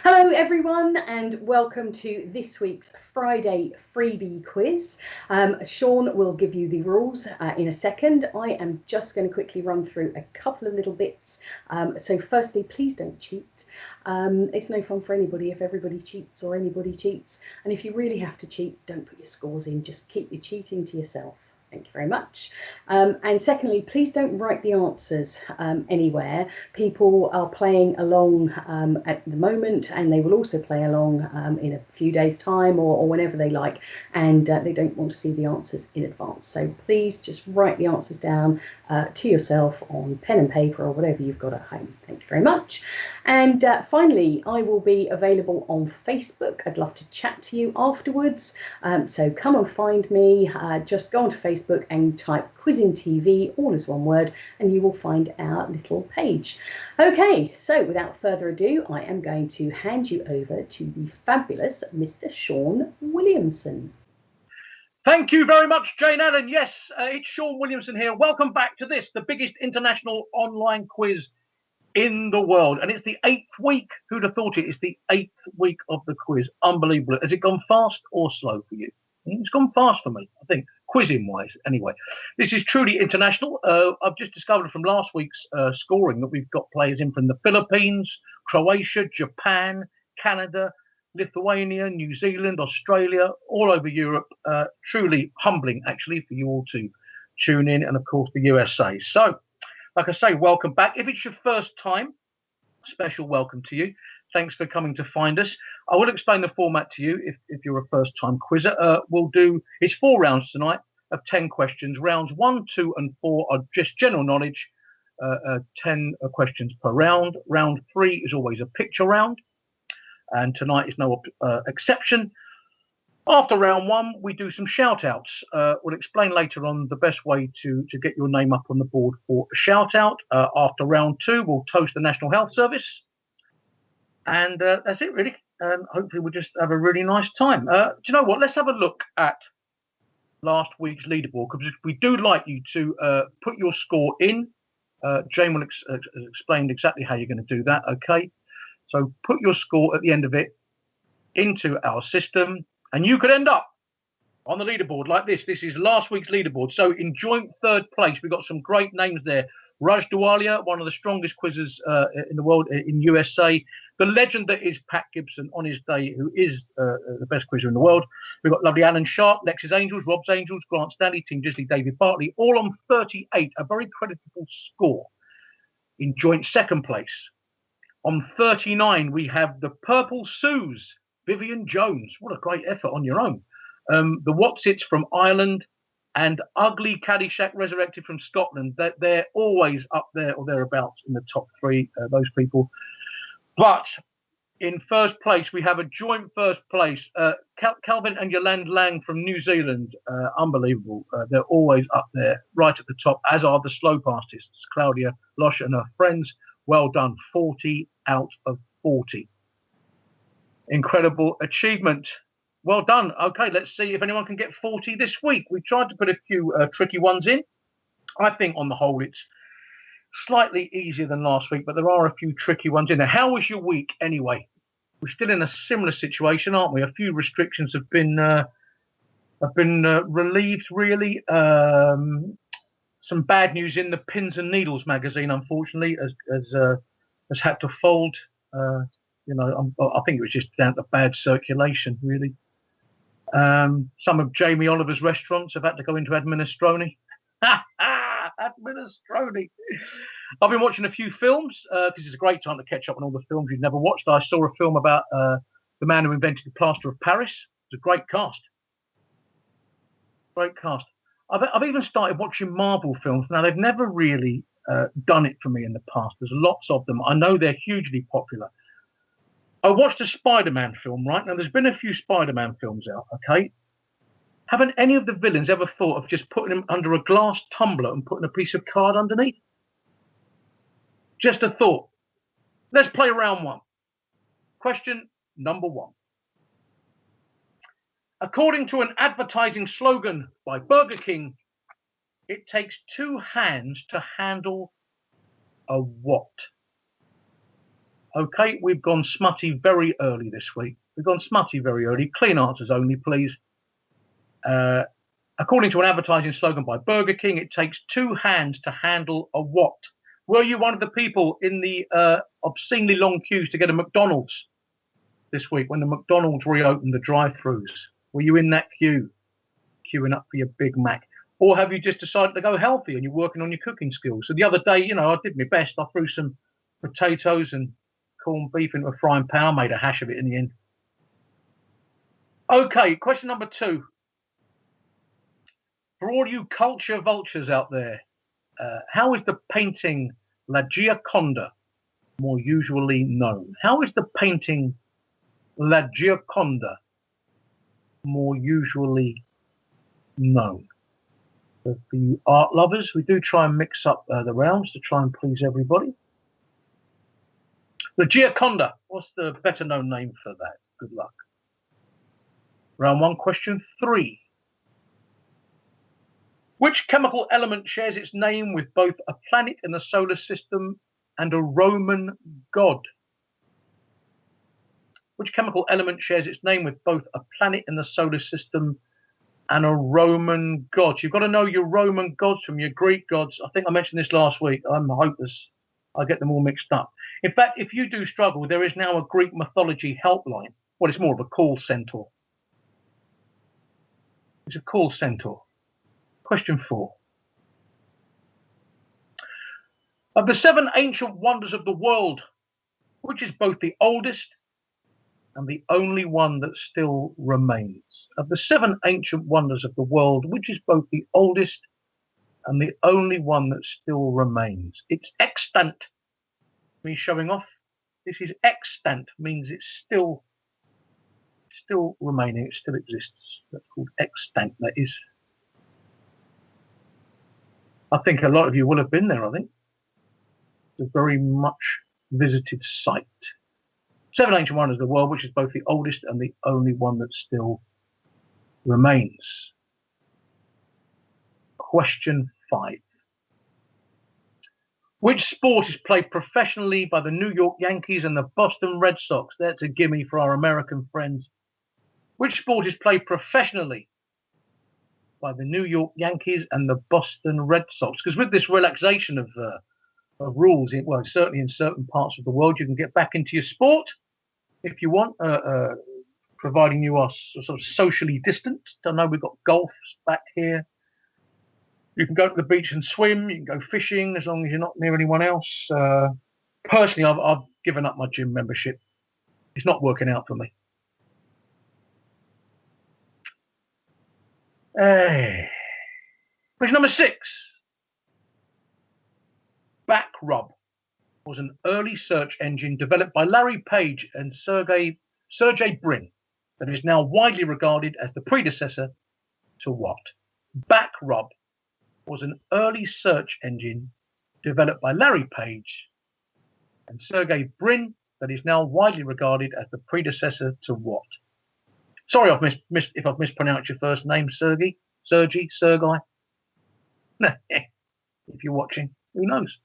Hello everyone and welcome to this week's Friday freebie quiz. Shaun will give you the rules in a second. I am just going to quickly run through a couple of little bits. So firstly, please don't cheat. It's no fun for anybody if everybody cheats or anybody cheats. And if you really have to cheat, don't put your scores in, just keep your cheating to yourself. Thank you very much. And secondly, please don't write the answers anywhere. People are playing along at the moment, and they will also play along in a few days' time or whenever they like, and they don't want to see the answers in advance. So please just write the answers down to yourself on pen and paper or whatever you've got at home. Thank you very much. And finally, I will be available on Facebook. I'd love to chat to you afterwards. So come and find me. Just go onto Facebook and type QuizzingTV, all as one word, and you will find our little page. Okay, so without further ado, I am going to hand you over to the fabulous Mr. Shaun Williamson. Thank you very much, Jane Allen. Yes, it's Shaun Williamson here. Welcome back to this, the biggest international online quiz in the world. And it's the 8th week. Who'd have thought it? It's the 8th week of the quiz. Unbelievable. Has it gone fast or slow for you? It's gone fast for me, I think, quizzing-wise. Anyway, this is truly international. I've just discovered from last week's scoring that we've got players in from the Philippines, Croatia, Japan, Canada, Lithuania, New Zealand, Australia, all over Europe. Truly humbling, actually, for you all to tune in, and, of course, the USA. So, like I say, welcome back. If it's your first time, special welcome to you. Thanks for coming to find us. I will explain the format to you if you're a first-time quizzer. It's 4 rounds tonight of 10 questions. Rounds 1, 2, and 4 are just general knowledge, 10 questions per round. Round 3 is always a picture round, and tonight is no exception. After round 1, we do some shout-outs. We'll explain later on the best way to get your name up on the board for a shout-out. After round 2, we'll toast the National Health Service. And that's it, really. And hopefully we'll just have a really nice time. Do you know what? Let's have a look at last week's leaderboard, because we do like you to put your score in. Jane will explain exactly how you're going to do that, okay? So put your score at the end of it into our system, and you could end up on the leaderboard like this. This is last week's leaderboard. So in joint 3rd place, we've got some great names there. Raj Dawalia, one of the strongest quizzers in the world, in USA. The legend that is Pat Gibson on his day, who is the best quizzer in the world. We've got lovely Alan Sharp, Lex's Angels, Rob's Angels, Grant Stanley, Team Disley, David Bartley, all on 38, a very creditable score. In joint 2nd place, on 39, we have the Purple Sues, Vivian Jones. What a great effort on your own. The Watsits from Ireland, and Ugly Caddyshack Resurrected from Scotland. They're always up there or thereabouts in the top 3, those people. But in 1st place, we have a joint 1st place. Calvin and Yolande Lang from New Zealand. Unbelievable. They're always up there, right at the top, as are the slope artists, Claudia Losch and her friends. Well done. 40 out of 40. Incredible achievement. Well done. Okay, let's see if anyone can get 40 this week. We tried to put a few tricky ones in. I think on the whole it's slightly easier than last week, but there are a few tricky ones in there. How was your week anyway? We're still in a similar situation, aren't we? A few restrictions have been relieved, really. Some bad news in the Pins and Needles magazine, unfortunately, has had to fold. I think it was just down to bad circulation, really. Some of Jamie Oliver's restaurants have had to go into administrone. Administrone. I've been watching a few films because it's a great time to catch up on all the films you've never watched. I saw a film about the man who invented the plaster of Paris. It's a great cast. Great cast. I've even started watching Marvel films. Now, they've never really done it for me in the past. There's lots of them. I know they're hugely popular. I watched a Spider-Man film, right? Now, there's been a few Spider-Man films out, okay? Haven't any of the villains ever thought of just putting him under a glass tumbler and putting a piece of card underneath? Just a thought. Let's play round 1. Question number 1. According to an advertising slogan by Burger King, it takes 2 hands to handle a what? Okay, we've gone smutty very early this week. We've gone smutty very early. Clean answers only, please. According to an advertising slogan by Burger King, it takes 2 hands to handle a what? Were you one of the people in the obscenely long queues to get a McDonald's this week when the McDonald's reopened the drive-thrus? Were you in that queue, queuing up for your Big Mac? Or have you just decided to go healthy and you're working on your cooking skills? So the other day, you know, I did my best. I threw some potatoes and corned beef into a frying pan. I made a hash of it in the end. Okay, question number 2. For all you culture vultures out there, how is the painting La Gioconda more usually known? How is the painting La Gioconda more usually known? For you art lovers, we do try and mix up the rounds to try and please everybody. La Gioconda, what's the better known name for that? Good luck. Round 1, question 3. Which chemical element shares its name with both a planet in the solar system and a Roman god? Which chemical element shares its name with both a planet in the solar system and a Roman god? You've got to know your Roman gods from your Greek gods. I think I mentioned this last week. I'm hopeless. I get them all mixed up. In fact, if you do struggle, there is now a Greek mythology helpline. Well, it's more of a call centaur. It's a call centaur. Question 4. Of the 7 ancient wonders of the world, which is both the oldest and the only one that still remains? Of the 7 ancient wonders of the world, which is both the oldest and the only one that still remains? It's extant, means showing off. This is extant, means it's still remaining, it still exists. That's called extant. That is. I think a lot of you will have been there, I think. It's a very much visited site. 7 ancient wonders of the world, which is both the oldest and the only one that still remains. Question 5. Which sport is played professionally by the New York Yankees and the Boston Red Sox? That's a gimme for our American friends. Which sport is played professionally by the New York Yankees and the Boston Red Sox? Because with this relaxation of rules, well, certainly in certain parts of the world, you can get back into your sport if you want, providing you are sort of socially distanced. I know we've got golf back here. You can go to the beach and swim. You can go fishing as long as you're not near anyone else. Personally, I've given up my gym membership. It's not working out for me. Question number 6. Backrub was an early search engine developed by Larry Page and Sergey Brin that is now widely regarded as the predecessor to what? Backrub was an early search engine developed by Larry Page and Sergey Brin that is now widely regarded as the predecessor to what? Sorry if I've mispronounced your first name, Sergey. If you're watching, who knows?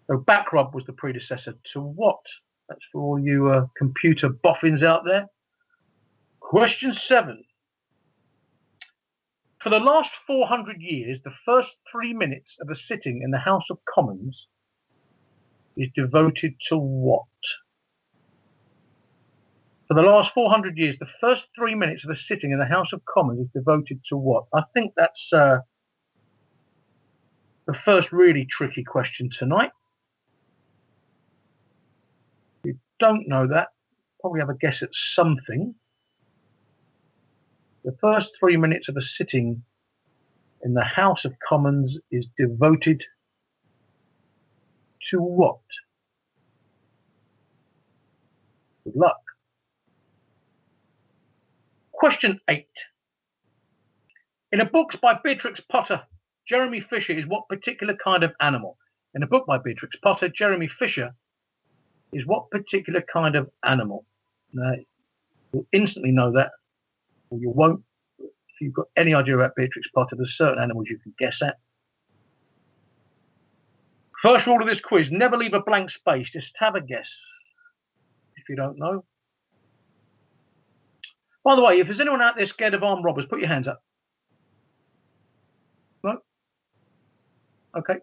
So Backrub was the predecessor to what? That's for all you computer boffins out there. Question 7. For the last 400 years, the first 3 minutes of a sitting in the House of Commons is devoted to what? For the last 400 years, the first 3 minutes of a sitting in the House of Commons is devoted to what? I think that's the first really tricky question tonight. If you don't know that, probably have a guess at something. The first 3 minutes of a sitting in the House of Commons is devoted to what? Good luck. Question 8. In a book by Beatrix Potter, Jeremy Fisher is what particular kind of animal? In a book by Beatrix Potter, Jeremy Fisher is what particular kind of animal? Now, you'll instantly know that, or you won't. If you've got any idea about Beatrix Potter, there's certain animals you can guess at. First rule of this quiz, never leave a blank space. Just have a guess if you don't know. By the way, if there's anyone out there scared of armed robbers, put your hands up. No? Okay.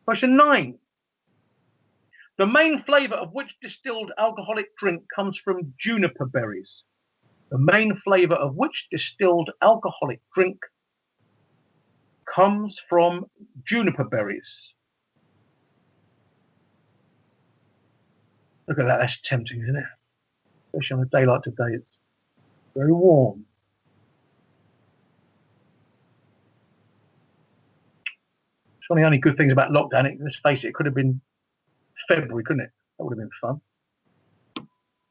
Question 9. The main flavour of which distilled alcoholic drink comes from juniper berries? The main flavour of which distilled alcoholic drink comes from juniper berries? Look at that, that's tempting, isn't it? Especially on a day like today, it's very warm. It's one of the only good things about lockdown. Let's face it, it could have been February, couldn't it? That would have been fun. At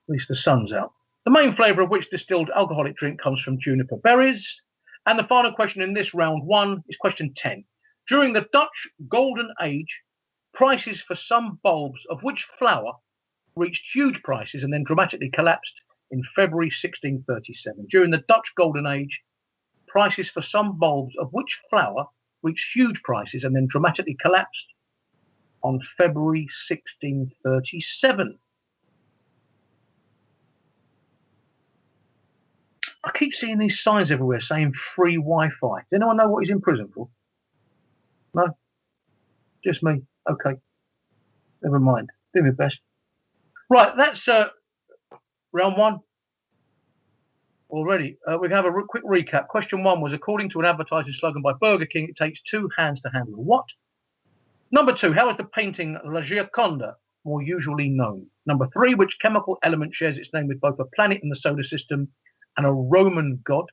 least the sun's out. The main flavour of which distilled alcoholic drink comes from juniper berries? And the final question in this round 1 is question 10. During the Dutch Golden Age, prices for some bulbs of which flower reached huge prices and then dramatically collapsed in February 1637. During the Dutch Golden Age, prices for some bulbs of which flower reached huge prices and then dramatically collapsed on February 1637. I keep seeing these signs everywhere saying free Wi-Fi. Does anyone know what he's in prison for? No? Just me? Okay. Never mind. Do my best. Right, that's round 1 already. We can have a quick recap. Question 1 was, according to an advertising slogan by Burger King, it takes 2 hands to handle a what? Number 2, how is the painting La Gioconda more usually known? Number 3, which chemical element shares its name with both a planet in the solar system and a Roman god?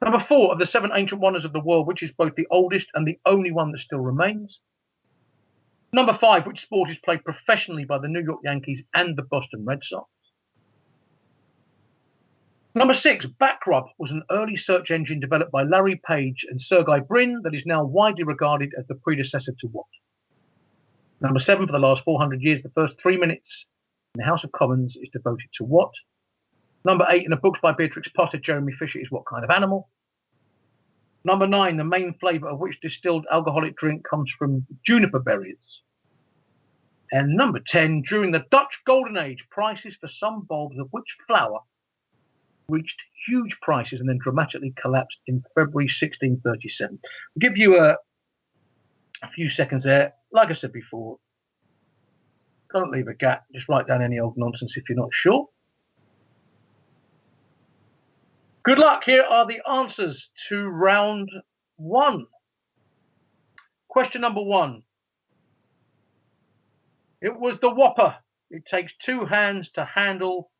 Number 4, of the 7 ancient wonders of the world, which is both the oldest and the only one that still remains? Number 5, which sport is played professionally by the New York Yankees and the Boston Red Sox? Number 6, Backrub was an early search engine developed by Larry Page and Sergey Brin that is now widely regarded as the predecessor to what? Number 7, for the last 400 years, the first 3 minutes in the House of Commons is devoted to what? Number 8, in the books by Beatrix Potter, Jeremy Fisher is what kind of animal? Number 9, the main flavour of which distilled alcoholic drink comes from juniper berries? And number 10, during the Dutch Golden Age, prices for some bulbs of which flower reached huge prices and then dramatically collapsed in February 1637. I'll give you a few seconds there. Like I said before, don't leave a gap. Just write down any old nonsense if you're not sure. Good luck. Here are the answers to round 1. Question number 1. It was the Whopper. It takes 2 hands to handle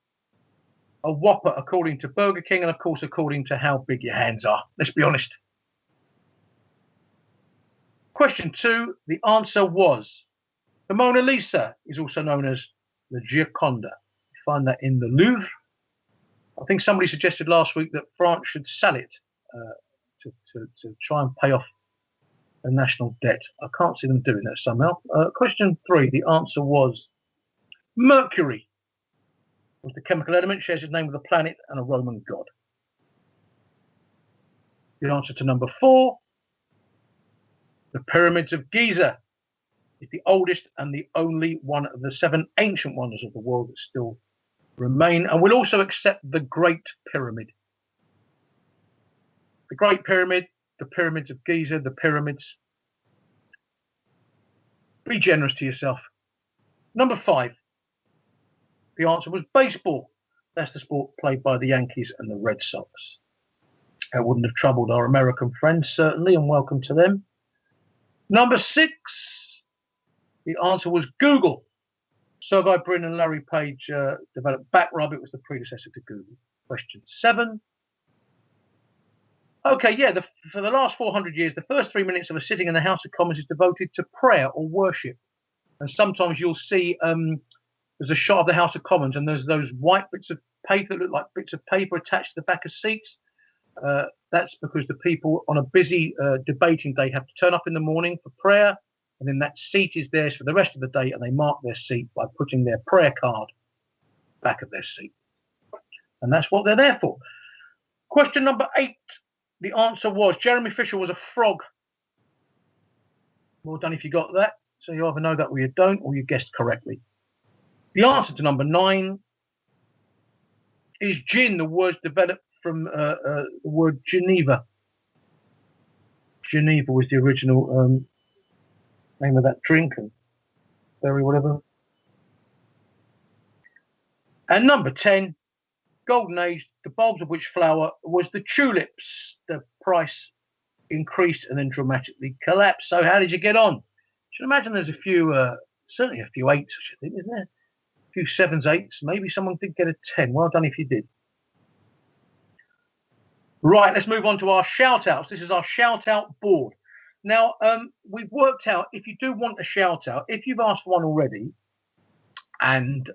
a Whopper, according to Burger King, and of course, according to how big your hands are. Let's be honest. Question 2, the answer was the Mona Lisa is also known as the Gioconda. You find that in the Louvre. I think somebody suggested last week that France should sell it to try and pay off the national debt. I can't see them doing that somehow. Question 3, the answer was mercury. Was the chemical element, shares its name with a planet and a Roman god. The answer to number 4, the pyramids of Giza is the oldest and the only one of the 7 ancient wonders of the world that still remain, and we'll also accept the Great Pyramid. The Great Pyramid, the pyramids of Giza, the pyramids. Be generous to yourself. Number 5, the answer was baseball. That's the sport played by the Yankees and the Red Sox. That wouldn't have troubled our American friends, certainly, and welcome to them. Number 6, the answer was Google. Sergey Brin and Larry Page developed Backrub. It was the predecessor to Google. Question 7. Okay, yeah, for the last 400 years, the first 3 minutes of a sitting in the House of Commons is devoted to prayer or worship. And sometimes you'll see there's a shot of the House of Commons and there's those white bits of paper that look like bits of paper attached to the back of seats. That's because the people on a busy debating day have to turn up in the morning for prayer, and then that seat is theirs for the rest of the day, and they mark their seat by putting their prayer card back of their seat. And that's what they're there for. Question number 8. The answer was Jeremy Fisher was a frog. Well done if you got that. So you either know that or you don't, or you guessed correctly. The answer to number 9 is gin. The word's developed from the word Geneva. Geneva was the original name of that drink, and berry whatever. And number 10, golden age, the bulbs of which flower was the tulips. The price increased and then dramatically collapsed. So how did you get on? You should imagine there's a few, certainly a few 8s, I should think, isn't there? A few 7s, 8s. Maybe someone did get a 10. Well done if you did. Right, let's move on to our shout outs. This is our shout out board. Now, we've worked out if you do want a shout out, if you've asked for one already and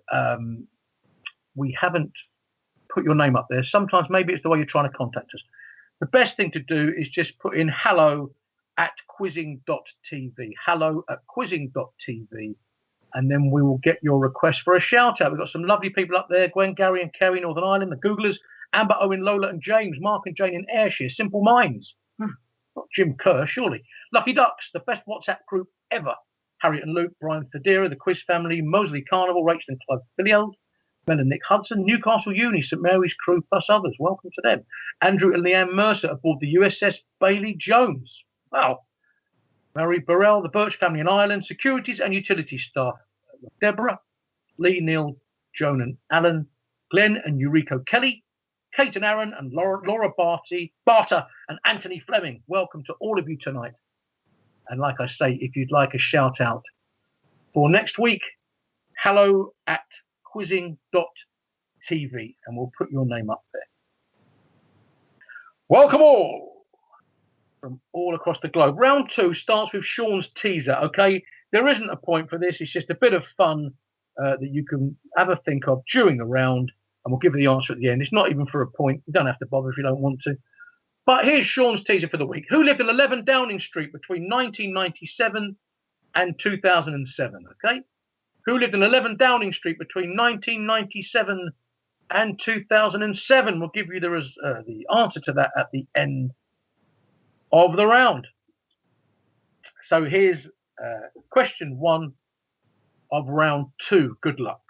we haven't put your name up there, sometimes maybe it's the way you're trying to contact us. The best thing to do is just put in hello@quizzing.tv, hello@quizzing.tv, and then we will get your request for a shout out. We've got some lovely people up there: Gwen, Gary and Kerry, Northern Ireland, the Googlers, Amber, Owen, Lola and James, Mark and Jane in Ayrshire, Simple Minds, not Jim Kerr, surely, Lucky Ducks, the best WhatsApp group ever, Harriet and Luke, Brian Federa, the Quiz Family, Moseley Carnival, Rachel and Clive Fillield, Mel and Nick Hudson, Newcastle Uni, St Mary's crew, plus others. Welcome to them. Andrew and Leanne Mercer aboard the USS Bailey Jones. Wow. Mary Burrell, the Birch family in Ireland, securities and utility staff. Deborah, Lee, Neil, Joan and Alan, Glenn and Eureka Kelly, Kate and Aaron and Laura Barter and Anthony Fleming. Welcome to all of you tonight. And like I say, if you'd like a shout out for next week, hello@quizzing.tv, and we'll put your name up there. Welcome all from all across the globe. Round 2 starts with Shaun's teaser, okay? There isn't a point for this. It's just a bit of fun that you can have a think of during the round, and we'll give you the answer at the end. It's not even for a point. You don't have to bother if you don't want to. But here's Shaun's teaser for the week. Who lived at 11 Downing Street between 1997 and 2007, okay? Who lived in 11 Downing Street between 1997 and 2007? We'll give you the answer to that at the end of the round. So here's question 1 of round 2. Good luck.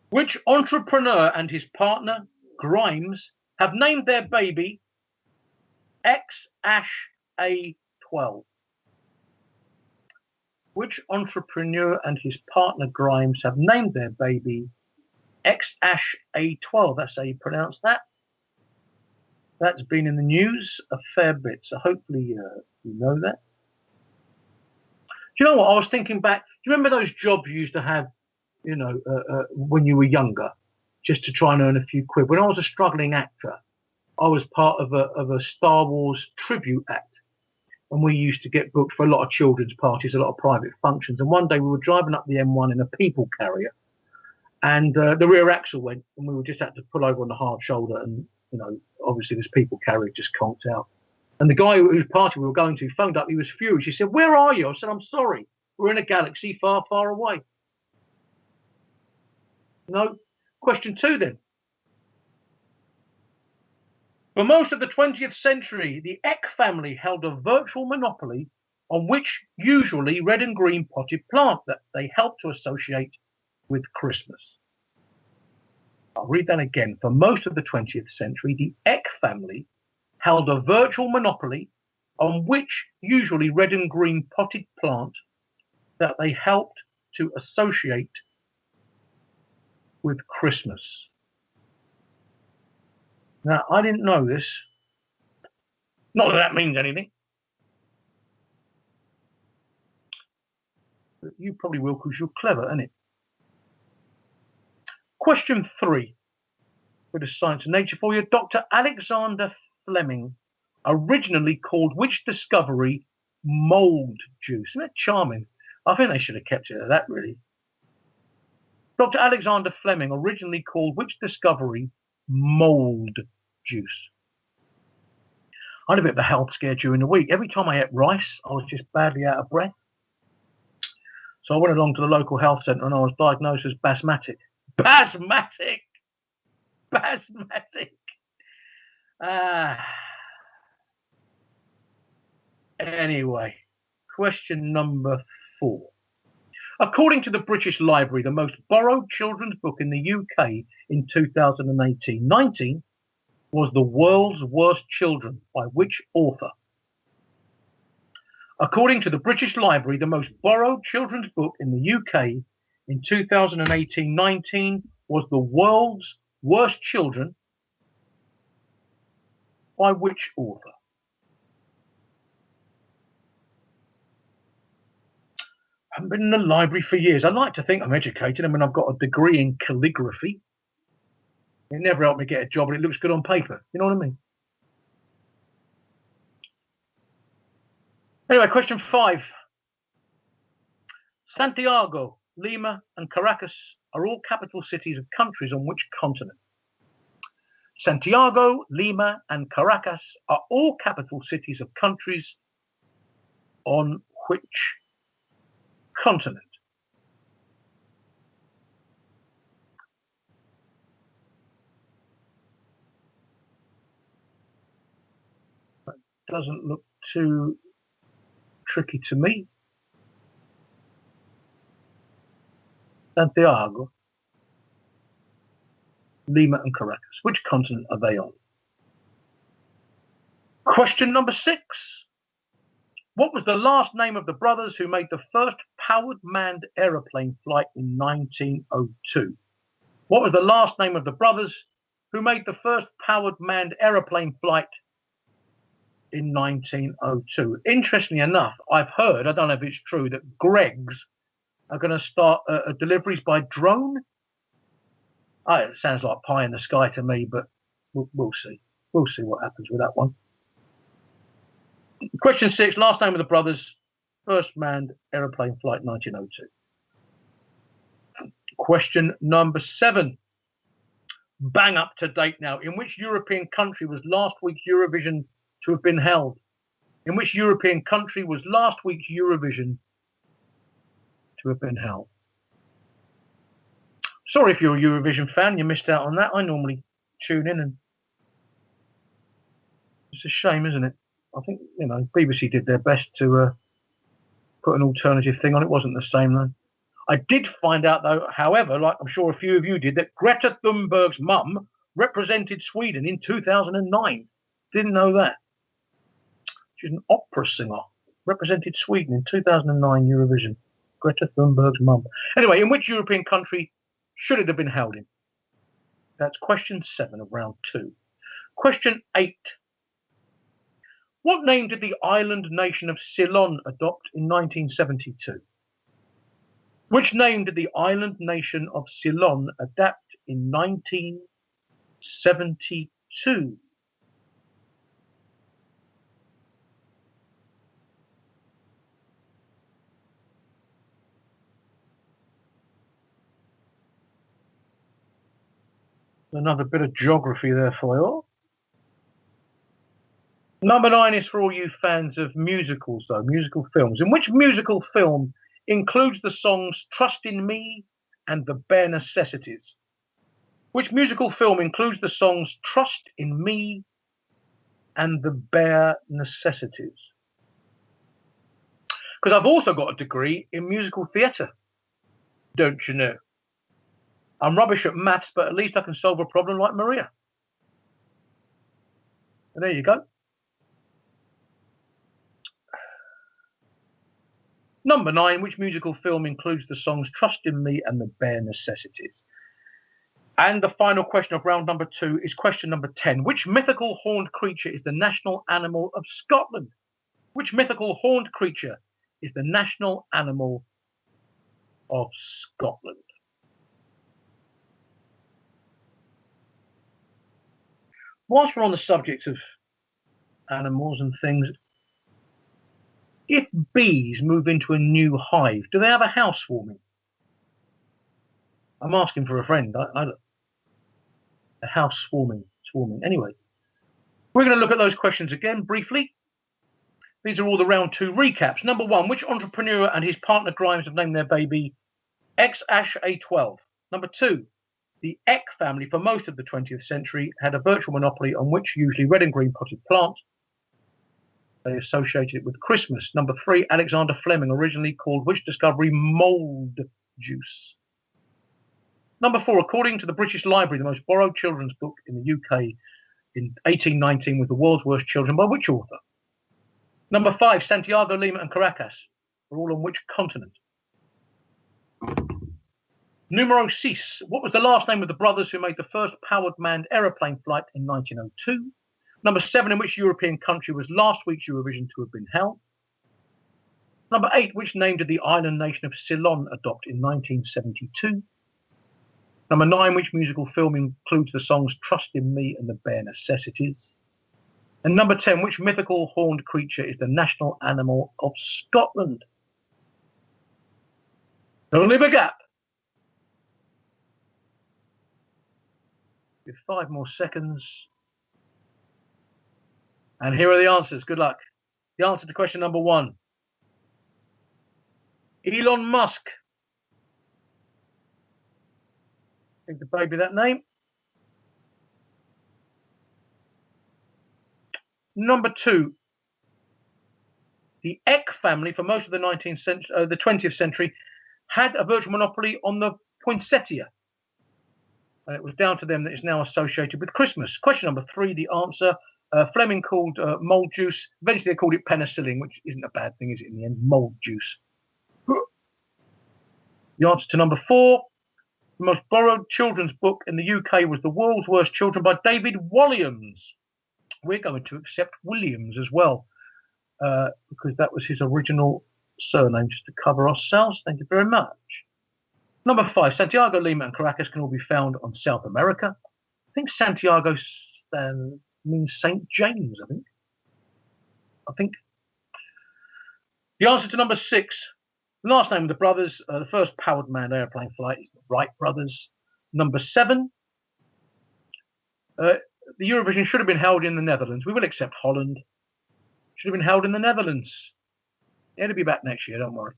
Which entrepreneur and his partner, Grimes, have named their baby X-A12? Which entrepreneur and his partner Grimes have named their baby X-A12? That's how you pronounce that. That's been in the news a fair bit, so hopefully you know that. Do you know what? I was thinking back. Do you remember those jobs you used to have, when you were younger, just to try and earn a few quid? When I was a struggling actor, I was part of a Star Wars tribute act. And we used to get booked for a lot of children's parties, a lot of private functions. And one day we were driving up the M1 in a people carrier, and the rear axle went, and we just had to pull over on the hard shoulder. And, obviously this people carrier just conked out. And the guy whose party we were going to phoned up. He was furious. He said, "Where are you?" I said, "I'm sorry. We're in a galaxy far, far away." No. Question 2 then. For most of the 20th century, the Eck family held a virtual monopoly on which usually red and green potted plant that they helped to associate with Christmas. I'll read that again. For most of the 20th century, the Eck family held a virtual monopoly on which usually red and green potted plant that they helped to associate with Christmas. Now, I didn't know this. Not that means anything. But you probably will, because you're clever, isn't it? Question 3. Bit of science and nature for you. Dr. Alexander Fleming originally called which discovery mold juice? Isn't that charming? I think they should have kept it at that, really. Dr. Alexander Fleming originally called which discovery mold juice? I had a bit of a health scare during the week. Every time I ate rice, I was just badly out of breath. So I went along to the local health centre and I was diagnosed as basmatic. Basmatic! Basmatic! Anyway, question number 4. According to the British Library, the most borrowed children's book in the UK in 2018-19 was The World's Worst Children by which author? According to the British Library, the most borrowed children's book in the UK in 2018-19 was The World's Worst Children by which author? I haven't been in the library for years. I like to think I'm educated. I mean, I've got a degree in calligraphy. It never helped me get a job, and it looks good on paper. You know what I mean? Anyway, question 5. Santiago, Lima, and Caracas are all capital cities of countries on which continent? Santiago, Lima, and Caracas are all capital cities of countries on which continent? That doesn't look too tricky to me. Santiago, Lima, and Caracas. Which continent are they on? Question number 6. What was the last name of the brothers who made the first powered manned aeroplane flight in 1902? What was the last name of the brothers who made the first powered manned aeroplane flight in 1902? Interestingly enough, I've heard, I don't know if it's true, that Greggs are going to start deliveries by drone. Oh, it sounds like pie in the sky to me, but we'll see. We'll see what happens with that one. Question 6, last name of the brothers, first manned aeroplane flight 1902. Question number 7. Bang up to date now. In which European country was last week's Eurovision to have been held? In which European country was last week's Eurovision to have been held? Sorry if you're a Eurovision fan, you missed out on that. I normally tune in, and it's a shame, isn't it? I think, you know, BBC did their best to put an alternative thing on. It wasn't the same, though. I did find out, though, however, like I'm sure a few of you did, that Greta Thunberg's mum represented Sweden in 2009. Didn't know that. She's an opera singer. Represented Sweden in 2009 Eurovision. Greta Thunberg's mum. Anyway, in which European country should it have been held in? That's question 7 of round 2. Question 8. What name did the island nation of Ceylon adopt in 1972? Which name did the island nation of Ceylon adopt in 1972? Another bit of geography there for you. Number 9 is for all you fans of musicals, though, musical films. In which musical film includes the songs Trust in Me and The Bare Necessities? Which musical film includes the songs Trust in Me and The Bare Necessities? Because I've also got a degree in musical theatre, don't you know? I'm rubbish at maths, but at least I can solve a problem like Maria. And there you go. Number 9, which musical film includes the songs Trust in Me and The Bare Necessities? And the final question of round number 2 is question number 10. Which mythical horned creature is the national animal of Scotland? Which mythical horned creature is the national animal of Scotland? Whilst we're on the subject of animals and things, if bees move into a new hive, do they have a housewarming? I'm asking for a friend. A housewarming. Anyway, we're going to look at those questions again briefly. These are all the round 2 recaps. Number 1, which entrepreneur and his partner Grimes have named their baby X-A12? Number 2, the Eck family for most of the 20th century had a virtual monopoly on which usually red and green potted plant? They associated it with Christmas. Number 3, Alexander Fleming originally called which discovery mould juice? Number 4, according to the British Library, the most borrowed children's book in the UK in 1819 was The World's Worst Children by which author? Number 5, Santiago, Lima and Caracas are all on which continent? Numero 6, what was the last name of the brothers who made the first powered manned aeroplane flight in 1902? Number 7, in which European country was last week's Eurovision to have been held? Number 8, which name did the island nation of Ceylon adopt in 1972? Number 9, which musical film includes the songs Trust in Me and The Bare Necessities? And number 10, which mythical horned creature is the national animal of Scotland? Don't leave a gap. Give 5 more seconds. And here are the answers. Good luck. The answer to question number 1. Elon Musk. Think the baby that name. Number 2. The Eck family, for most of the 20th century, had a virtual monopoly on the poinsettia. And it was down to them that it's now associated with Christmas. Question number 3, the answer. Fleming called mold juice. Eventually they called it penicillin, which isn't a bad thing, is it, in the end? Mold juice. The answer to number 4, the most borrowed children's book in the UK was The World's Worst Children by David Williams. We're going to accept Williams as well, because that was his original surname, just to cover ourselves. Thank you very much. Number 5, Santiago, Lima and Caracas can all be found on South America. I think Santiago means St. James, I think. The answer to number 6, the last name of the brothers, the first powered manned airplane flight is the Wright brothers. Number 7, the Eurovision should have been held in the Netherlands. We will accept Holland. Should have been held in the Netherlands. It'll be back next year, don't worry.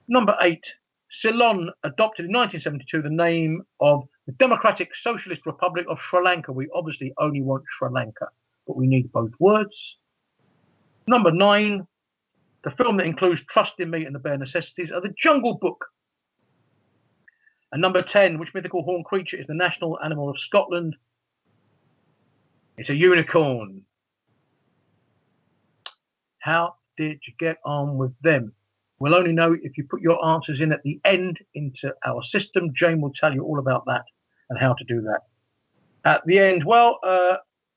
Number 8, Ceylon adopted in 1972 the name of the Democratic Socialist Republic of Sri Lanka. We obviously only want Sri Lanka, but we need both words. Number 9, the film that includes Trust in Me and The Bare Necessities are The Jungle Book. And number 10, which mythical horned creature is the national animal of Scotland? It's a unicorn. How did you get on with them? We'll only know if you put your answers in at the end into our system. Jane will tell you all about that and how to do that. At the end, well,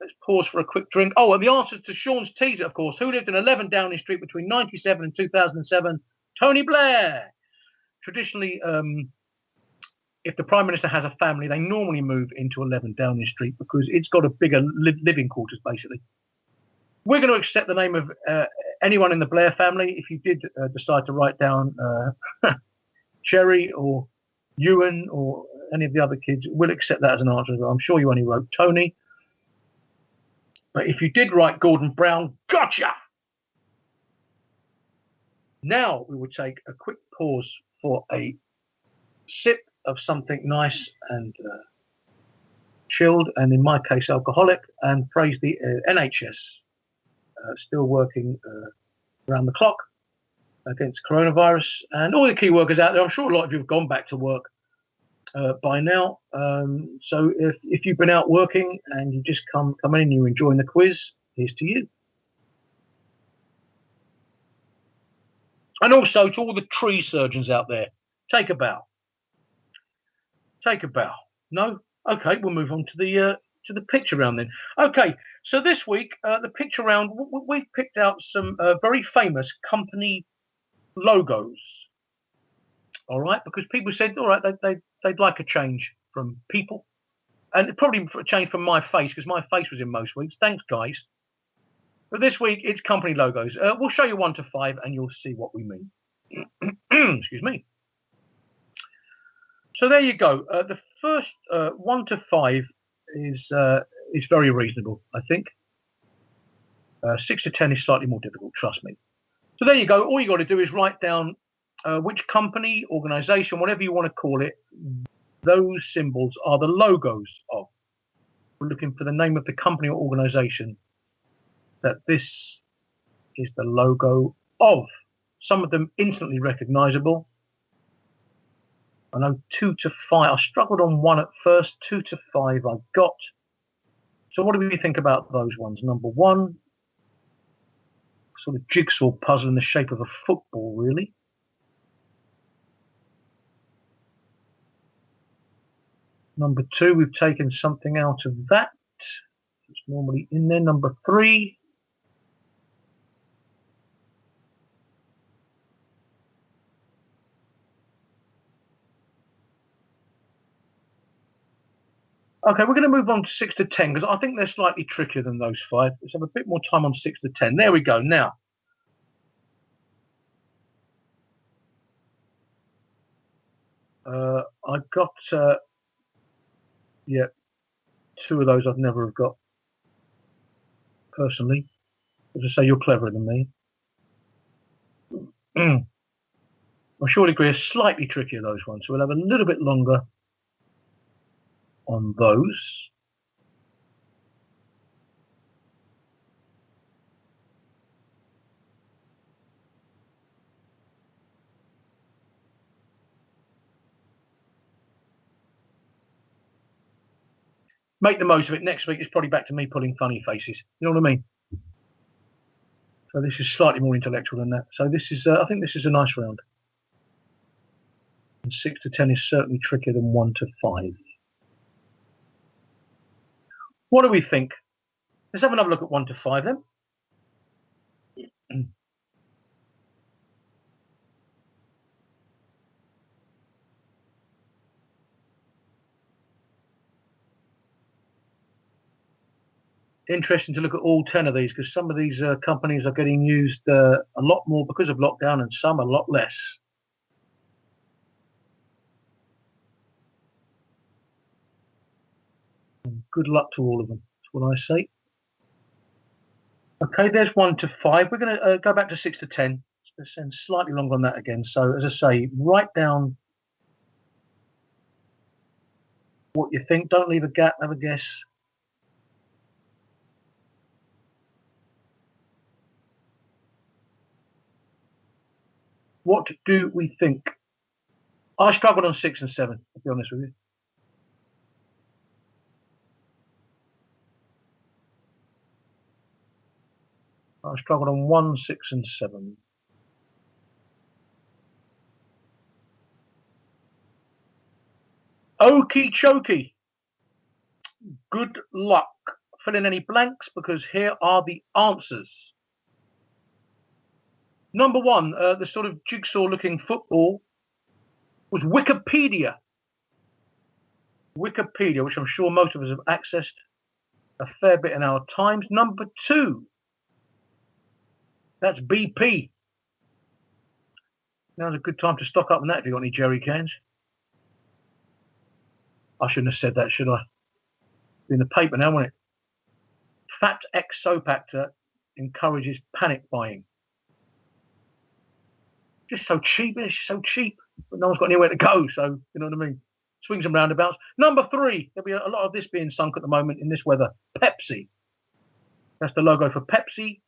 let's pause for a quick drink. Oh, and the answer to Sean's teaser, of course. Who lived in 11 Downing Street between 1997 and 2007? Tony Blair. Traditionally, if the Prime Minister has a family, they normally move into 11 Downing Street because it's got a bigger living quarters, basically. We're going to accept the name of anyone in the Blair family. If you did decide to write down Cherry or Ewan or any of the other kids, we'll accept that as an answer. I'm sure you only wrote Tony. But if you did write Gordon Brown, gotcha! Now we will take a quick pause for a sip of something nice and chilled, and in my case, alcoholic, and praise the NHS. Still working around the clock against coronavirus, and all the key workers out there. I'm sure a lot of you have gone back to work by now. So if you've been out working and you just come in and you're enjoying the quiz, here's to you. And also to all the tree surgeons out there, take a bow. Take a bow. No? Okay, we'll move on to the picture round then. Okay, so this week, the picture round, we've picked out some very famous company logos. All right, because people said, all right, they'd like a change from people, and probably a change from my face, because my face was in most weeks. Thanks, guys. But this week, it's company logos. We'll show you 1 to 5, and you'll see what we mean. Excuse me. So there you go. The first 1 to 5 is very reasonable, I think. 6 to 10 is slightly more difficult, trust me. So there you go. All you got to do is write down which company, organization, whatever you want to call it, those symbols are the logos of. We're looking for the name of the company or organization that this is the logo of. Some of them instantly recognizable. I know 2 to 5. I struggled on 1 at first. 2 to 5 I got. So what do we think about those ones? Number 1, sort of jigsaw puzzle in the shape of a football, really. Number 2, we've taken something out of that. It's normally in there. Number 3. Okay, we're going to move on to 6 to 10 because I think they're slightly trickier than those 5. Let's have a bit more time on 6 to 10. There we go. Now, I've got, yeah, 2 of those I've never have got, personally. As I say, you're cleverer than me. I surely agree, are slightly trickier, those ones. So we'll have a little bit longer on those. Make the most of it. Next week, it's probably back to me pulling funny faces. You know what I mean? So this is slightly more intellectual than that. So this is, I think this is a nice round. And 6 to 10 is certainly trickier than 1 to 5. What do we think? Let's have another look at 1 to 5 then. Interesting to look at all 10 of these because some of these companies are getting used a lot more because of lockdown and some a lot less. And good luck to all of them, that's what I say. Okay, there's 1 to 5. We're going to go back to 6 to 10. Let's spend slightly longer on that again. So as I say, write down what you think. Don't leave a gap, have a guess. What do we think? I struggled on 6 and 7, to be honest with you. I struggled on 1, 6 and 7. Okie chokie. Good luck. Fill in any blanks because here are the answers. Number 1, the sort of jigsaw-looking football was Wikipedia. Wikipedia, which I'm sure most of us have accessed a fair bit in our times. Number 2, that's BP. Now's a good time to stock up on that if you've got any jerry cans. I shouldn't have said that, should I? It's in the paper now, won't it? Fat X soap actor encourages panic buying. Just so cheap, it's so cheap, but no one's got anywhere to go, so you know what I mean? Swings and roundabouts. Number 3, there'll be a lot of this being sunk at the moment in this weather. Pepsi. That's the logo for Pepsi.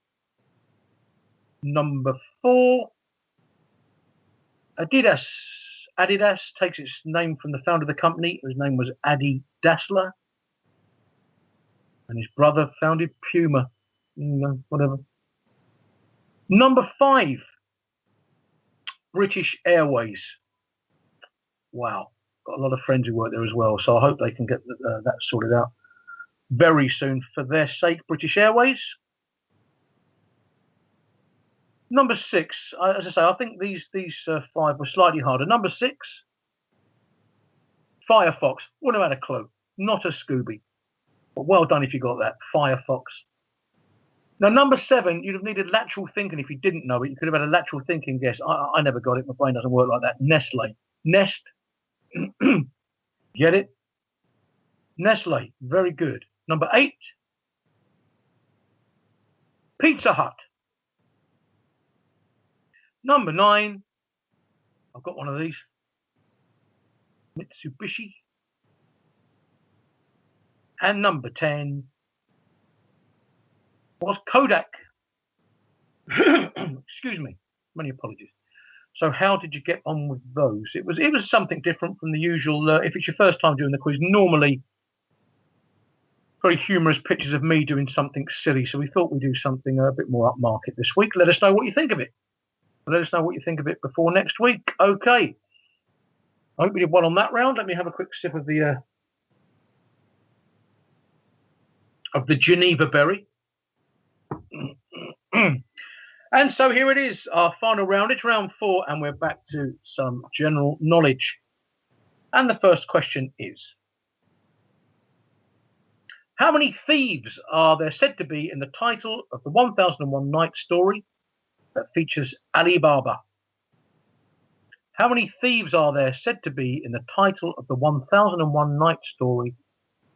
Number 4, Adidas. Adidas takes its name from the founder of the company, whose name was Adi Dassler. And his brother founded Puma. Whatever. Number 5, British Airways. Wow. Got a lot of friends who work there as well, so I hope they can get that sorted out very soon for their sake, British Airways. Number 6, as I say, I think these 5 were slightly harder. Number 6, Firefox. Wouldn't have had a clue. Not a Scooby. But well done if you got that. Firefox. Now, number 7, you'd have needed lateral thinking if you didn't know it. You could have had a lateral thinking guess. I never got it. My brain doesn't work like that. Nestle. Nest. Get it? Nestle. Very good. Number 8, Pizza Hut. Number 9, I've got one of these. Mitsubishi. And number 10 was Kodak. Excuse me. Many apologies. So how did you get on with those? It was something different from the usual. If it's your first time doing the quiz, normally very humorous pictures of me doing something silly. So we thought we'd do something a bit more upmarket this week. Let us know what you think of it. Let us know what you think of it before next week. Okay. I hope we did well on that round. Let me have a quick sip of the Geneva berry. And so here it is, our final round. It's round 4, and we're back to some general knowledge. And the first question is, how many thieves are there said to be in the title of the 1001 Nights story that features Ali Baba? How many thieves are there said to be in the title of the 1001 Nights story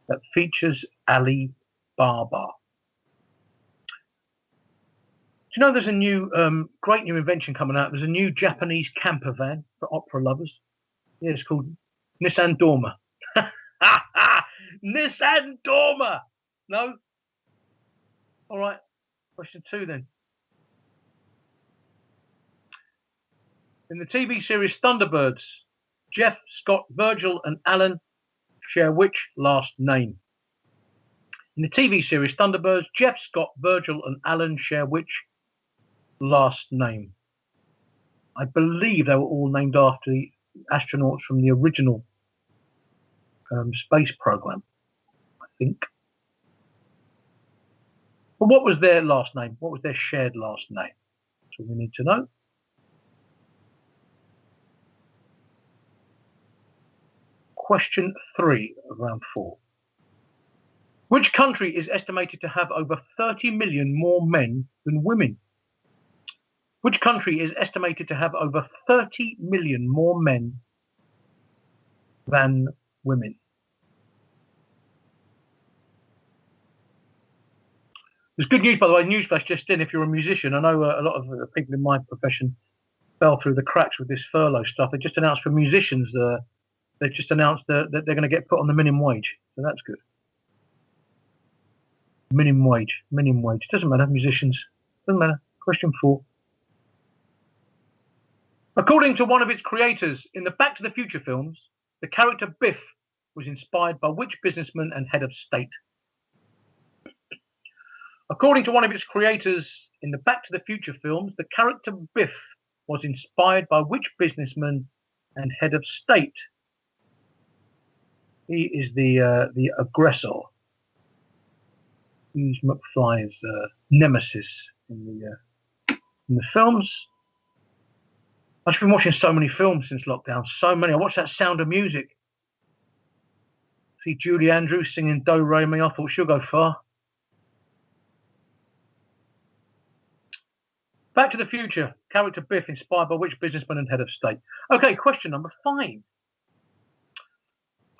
that features Ali Baba? Do you know there's a new, great new invention coming out? There's a new Japanese camper van for opera lovers. Yeah, it's called Nissan Dormer. Nissan Dormer! No? All right. Question 2 then. In the TV series Thunderbirds, Jeff, Scott, Virgil, and Alan share which last name? In the TV series Thunderbirds, Jeff, Scott, Virgil, and Alan share which last name? I believe they were all named after the astronauts from the original space program, I think. But what was their last name? What was their shared last name? That's what we need to know. Question 3 of round 4. Which country is estimated to have over 30 million more men than women? Which country is estimated to have over 30 million more men than women? There's good news, by the way, newsflash just in, if you're a musician. I know a lot of people in my profession fell through the cracks with this furlough stuff. They just announced for musicians, they've just announced that they're going to get put on the minimum wage. So that's good. Minimum wage. Doesn't matter, musicians. Doesn't matter. Question 4. According to one of its creators, in the Back to the Future films, the character Biff was inspired by which businessman and head of state? According to one of its creators, in the Back to the Future films, the character Biff was inspired by which businessman and head of state? He is the aggressor. He's McFly's nemesis in the films. I've been watching so many films since lockdown. So many. I watched that Sound of Music. See Julie Andrews singing Do Re Mi. I thought she'll go far. Back to the Future. Character Biff inspired by which businessman and head of state? Okay, question number 5.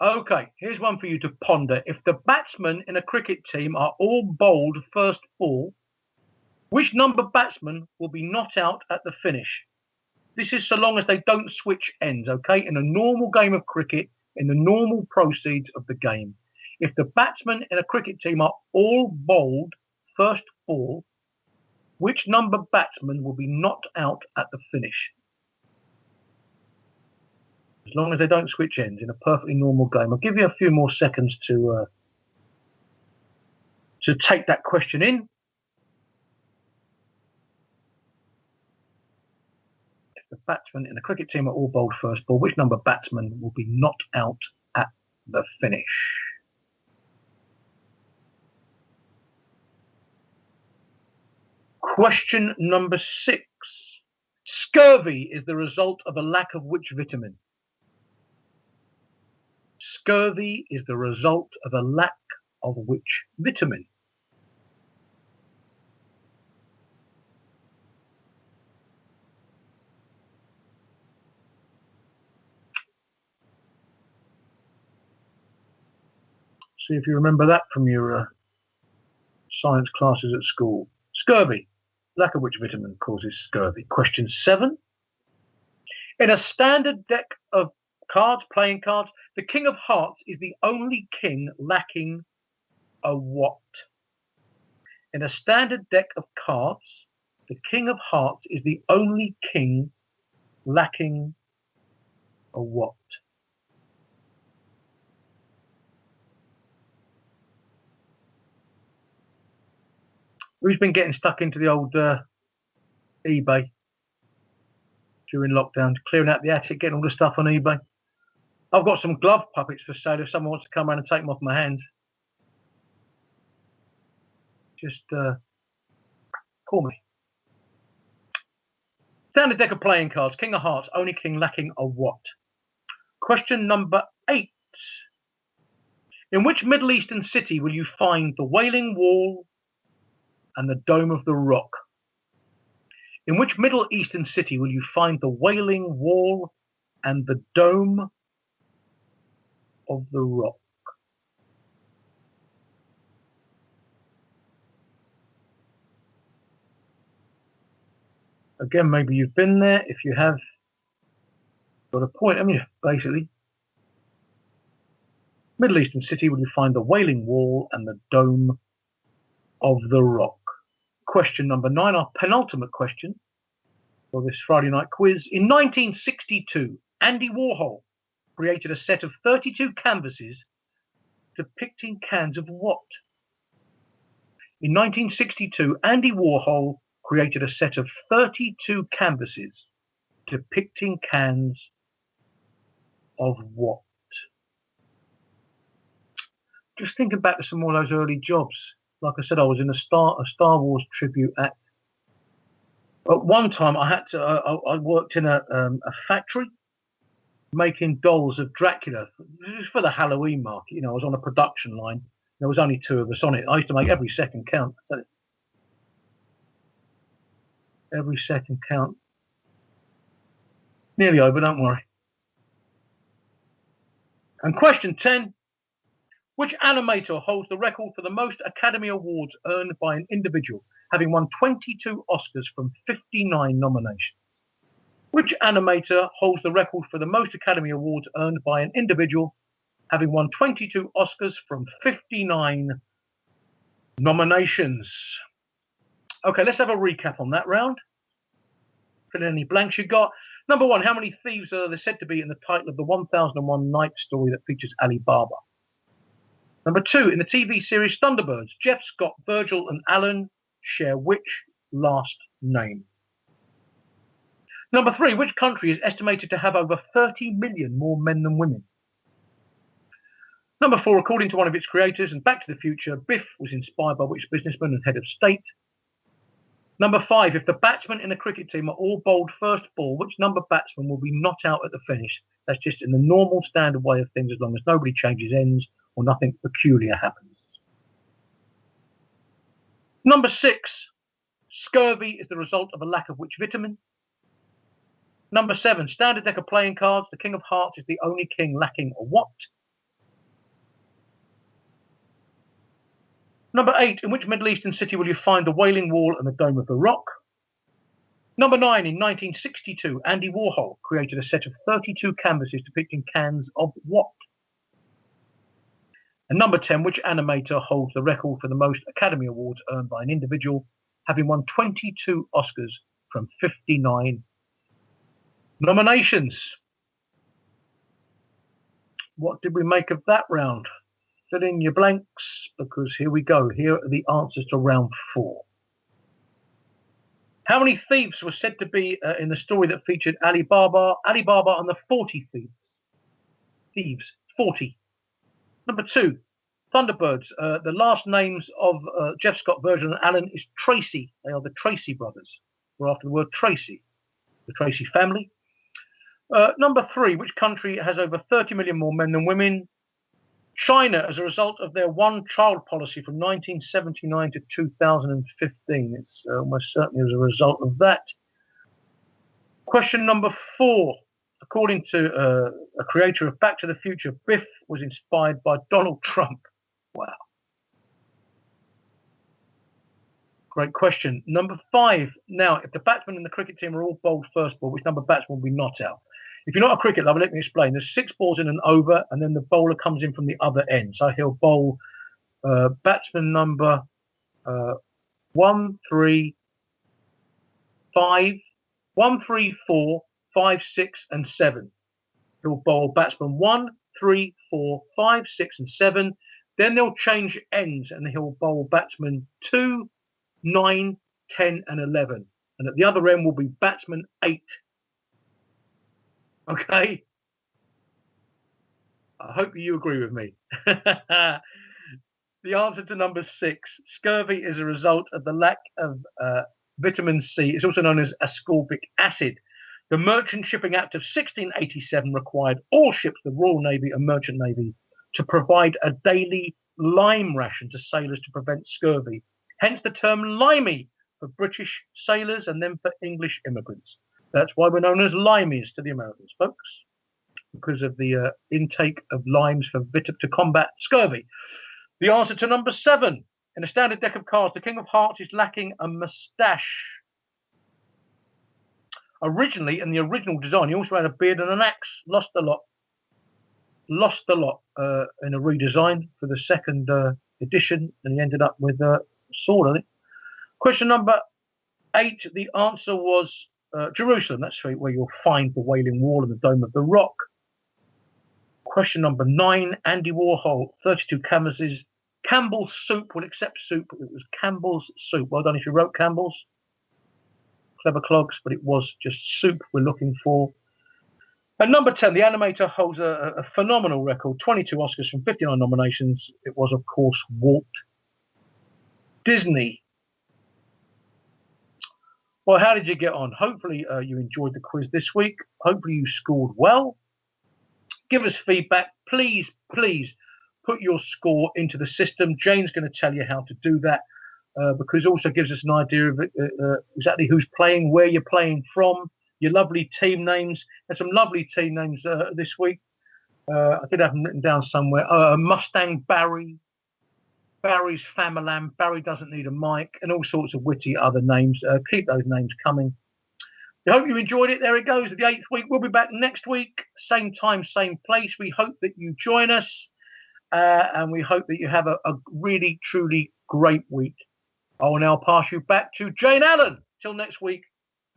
Okay, here's one for you to ponder. If the batsmen in a cricket team are all bowled first ball, which number batsman will be not out at the finish? This is so long as they don't switch ends, okay? In a normal game of cricket, in the normal proceeds of the game. If the batsmen in a cricket team are all bowled first ball, which number batsman will be knocked out at the finish? As long as they don't switch ends in a perfectly normal game. I'll give you a few more seconds to take that question in. If the batsmen in the cricket team are all bowled first ball, which number batsman will be knocked out at the finish? Question number 6. Scurvy is the result of a lack of which vitamin? Scurvy is the result of a lack of which vitamin? See if you remember that from your science classes at school. Scurvy. Lack of which vitamin causes scurvy? Question 7. In a standard deck of cards, playing cards, the King of Hearts is the only king lacking a what? In a standard deck of cards, The King of Hearts is the only king lacking a what? Who's been getting stuck into the old eBay during lockdown, clearing out the attic, getting all the stuff on eBay? I've got some glove puppets for sale if someone wants to come around and take them off my hands. Just call me. Standard deck of playing cards. King of Hearts, only king lacking a what? Question number 8. In which Middle Eastern city will you find the Wailing Wall and the Dome of the Rock? In which Middle Eastern city will you find the Wailing Wall and the Dome of the Rock? Again, maybe you've been there. If you have, got a point. I mean, basically, Middle Eastern city will you find the Wailing Wall and the Dome of the Rock? Question number 9, our penultimate question for this Friday night quiz. In 1962, Andy Warhol created a set of 32 canvases depicting cans of what? In 1962, Andy Warhol created a set of 32 canvases depicting cans of what? Just thinking back to some more of those early jobs. Like I said, I was in a Star Wars tribute act. At one time, I worked in a factory making dolls of Dracula for the Halloween market. You know, I was on a production line. There was only 2 of us on it. I used to make every second count. Every second count. Nearly over, don't worry. And question 10. Which animator holds the record for the most Academy Awards earned by an individual, having won 22 Oscars from 59 nominations? Which animator holds the record for the most Academy Awards earned by an individual, having won 22 Oscars from 59 nominations? Okay, let's have a recap on that round. Fill in any blanks you got. Number 1, how many thieves are there said to be in the title of the 1001 Nights story that features Ali Baba? Number 2, in the TV series Thunderbirds, Jeff Scott, Virgil, and Alan share which last name? Number 3, which country is estimated to have over 30 million more men than women? Number 4, according to one of its creators, and Back to the Future, Biff was inspired by which businessman and head of state? Number 5, if the batsmen in a cricket team are all bowled first ball, which number batsman will be not out at the finish? That's just in the normal standard way of things, as long as nobody changes ends or nothing peculiar happens. Number 6, scurvy is the result of a lack of which vitamin? Number 7, standard deck of playing cards. The King of Hearts is the only king lacking a what? Number 8, in which Middle Eastern city will you find the Wailing Wall and the Dome of the Rock? Number 9, in 1962, Andy Warhol created a set of 32 canvases depicting cans of what? And number 10, which animator holds the record for the most Academy Awards earned by an individual, having won 22 Oscars from 59 nominations? What did we make of that round? Fill in your blanks, because here we go. Here are the answers to round 4. How many thieves were said to be in the story that featured Ali Baba? Ali Baba and the 40 thieves. Thieves, 40. Number 2, Thunderbirds. The last names of Jeff Scott, Virgil, and Alan is Tracy. They are the Tracy brothers. We're after the word Tracy. The Tracy family. Number 3, which country has over 30 million more men than women? China, as a result of their one-child policy from 1979 to 2015. It's almost certainly as a result of that. Question number 4. According to a creator of Back to the Future, Biff was inspired by Donald Trump. Wow. Great question. Number 5. Now, if the batsmen in the cricket team are all bowled first ball, which number batsman will be not out? If you're not a cricket lover, let me explain. There's 6 balls in an over, and then the bowler comes in from the other end. So he'll bowl batsman number 1, 3, 5, 1, 3, 4, 5, 6, and 7. He'll bowl batsman 1, 3, 4, 5, 6, and 7. Then they'll change ends and he'll bowl batsman 2, 9, 10, and 11. And at the other end will be batsman 8. Okay? I hope you agree with me. The answer to number 6, scurvy is a result of the lack of vitamin C. It's also known as ascorbic acid. The Merchant Shipping Act of 1687 required all ships, the Royal Navy and Merchant Navy, to provide a daily lime ration to sailors to prevent scurvy. Hence the term limey for British sailors and then for English immigrants. That's why we're known as limeys to the Americans, folks, because of the intake of limes to combat scurvy. The answer to number 7. In a standard deck of cards, the King of Hearts is lacking a moustache. Originally, in the original design, he also had a beard and an axe. Lost a lot in a redesign for the second edition, and he ended up with a sword, I think. Question number 8. The answer was Jerusalem. That's where you'll find the Wailing Wall and the Dome of the Rock. Question number 9. Andy Warhol, 32 canvases. Campbell's soup will accept soup. It was Campbell's soup. Well done if you wrote Campbell's. Clever clogs, but it was just soup we're looking for. And number 10, the animator holds a phenomenal record, 22 Oscars from 59 nominations. It was, of course, Walt Disney. Well, how did you get on? Hopefully you enjoyed the quiz this week. Hopefully you scored well. Give us feedback. Please, please put your score into the system. Jane's going to tell you how to do that because it also gives us an idea of exactly who's playing, where you're playing from, your lovely team names. There's some lovely team names this week. I did have them written down somewhere. Mustang Barry, Barry's Famalam, Barry doesn't need a mic, and all sorts of witty other names. Keep those names coming. I hope you enjoyed it. There it goes, the 8th week. We'll be back next week, same time, same place. We hope that you join us, and we hope that you have a really, truly great week. I will now pass you back to Jane Allen. Till next week.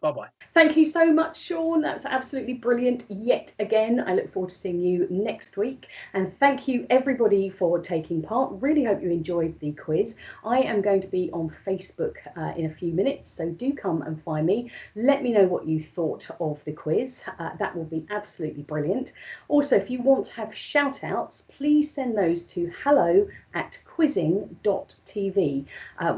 Bye-bye. Thank you so much, Shaun. That's absolutely brilliant yet again. I look forward to seeing you next week. And thank you, everybody, for taking part. Really hope you enjoyed the quiz. I am going to be on Facebook in a few minutes, so do come and find me. Let me know what you thought of the quiz. That will be absolutely brilliant. Also, if you want to have shout-outs, please send those to hello@QuizzingTV.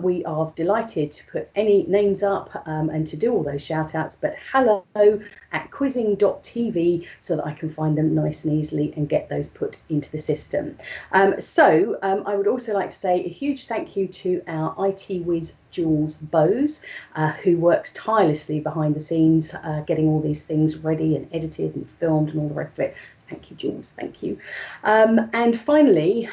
We are delighted to put any names up and to do all those shout-outs, but hello@QuizzingTV so that I can find them nice and easily and get those put into the system. I would also like to say a huge thank you to our IT whiz Jules Bowes, who works tirelessly behind the scenes, getting all these things ready and edited and filmed and all the rest of it. Thank you, Jules. Thank you. And finally,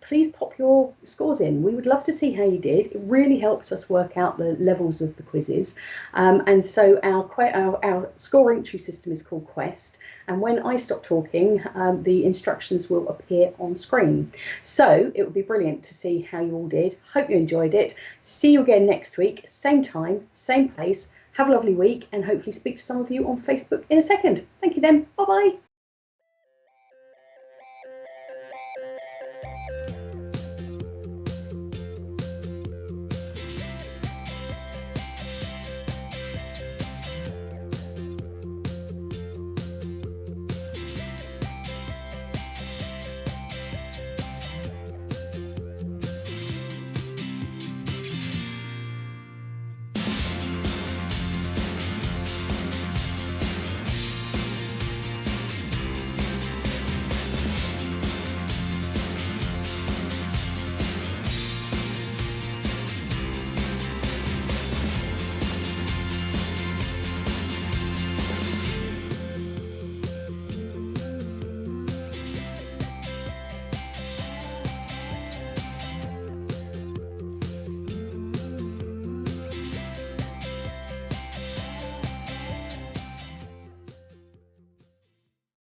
please pop your scores in. We would love to see how you did. It really helps us work out the levels of the quizzes. And so our score entry system is called Quest. And when I stop talking, the instructions will appear on screen. So it would be brilliant to see how you all did. Hope you enjoyed it. See you again next week, same time, same place. Have a lovely week and hopefully speak to some of you on Facebook in a second. Thank you then. Bye-bye.